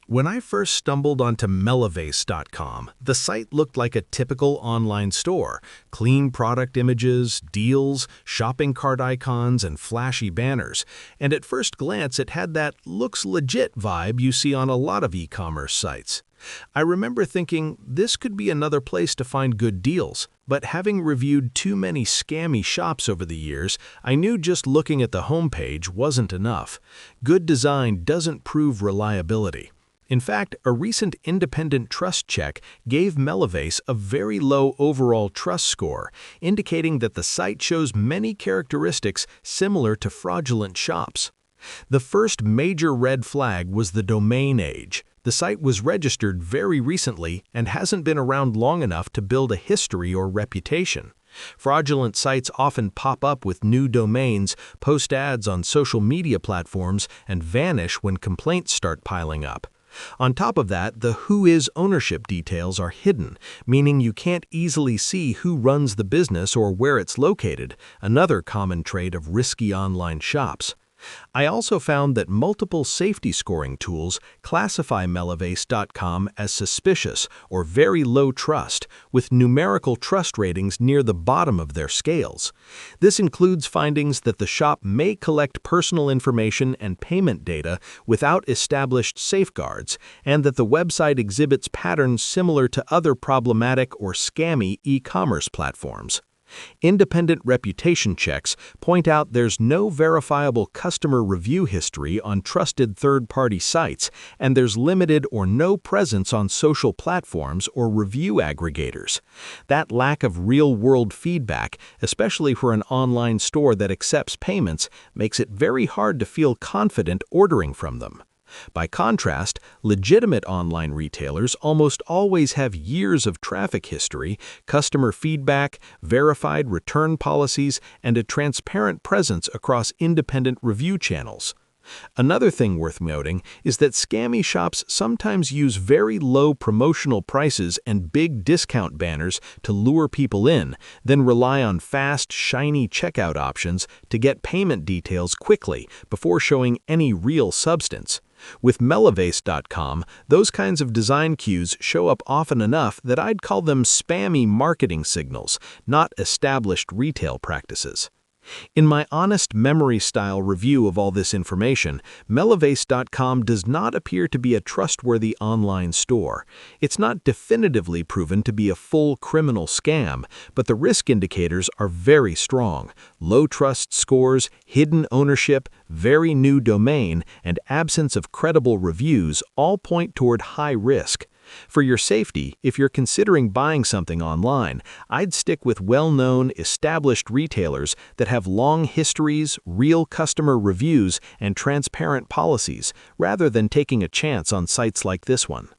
When I first stumbled onto Melavase.com, the site looked like a typical online store. Clean product images, deals, shopping cart icons, and flashy banners. And at first glance, it had that looks legit vibe you see on a lot of e-commerce sites. I remember thinking this could be another place to find good deals, but having reviewed too many scammy shops over the years, I knew just looking at the homepage wasn't enough. Good design doesn't prove reliability. In fact, a recent independent trust check gave Melavase a very low overall trust score, indicating that the site shows many characteristics similar to fraudulent shops. The first major red flag was the domain age. The site was registered very recently and hasn't been around long enough to build a history or reputation. Fraudulent sites often pop up with new domains, post ads on social media platforms, and vanish when complaints start piling up. On top of that, the Whois ownership details are hidden, meaning you can't easily see who runs the business or where it's located, another common trait of risky online shops. I also found that multiple safety scoring tools classify Melavase.com as suspicious or very low trust, with numerical trust ratings near the bottom of their scales. This includes findings that the shop may collect personal information and payment data without established safeguards, and that the website exhibits patterns similar to other problematic or scammy e-commerce platforms. Independent reputation checks point out there's no verifiable customer review history on trusted third-party sites, and there's limited or no presence on social platforms or review aggregators. That lack of real-world feedback, especially for an online store that accepts payments, makes it very hard to feel confident ordering from them. By contrast, legitimate online retailers almost always have years of traffic history, customer feedback, verified return policies, and a transparent presence across independent review channels. Another thing worth noting is that scammy shops sometimes use very low promotional prices and big discount banners to lure people in, then rely on fast, shiny checkout options to get payment details quickly before showing any real substance. With Melavase.com, those kinds of design cues show up often enough that I'd call them spammy marketing signals, not established retail practices. In my honest memory-style review of all this information, Melavase.com does not appear to be a trustworthy online store. It's not definitively proven to be a full criminal scam, but the risk indicators are very strong. Low trust scores, hidden ownership, very new domain, and absence of credible reviews all point toward high risk. For your safety, if you're considering buying something online, I'd stick with well-known, established retailers that have long histories, real customer reviews, and transparent policies, rather than taking a chance on sites like this one.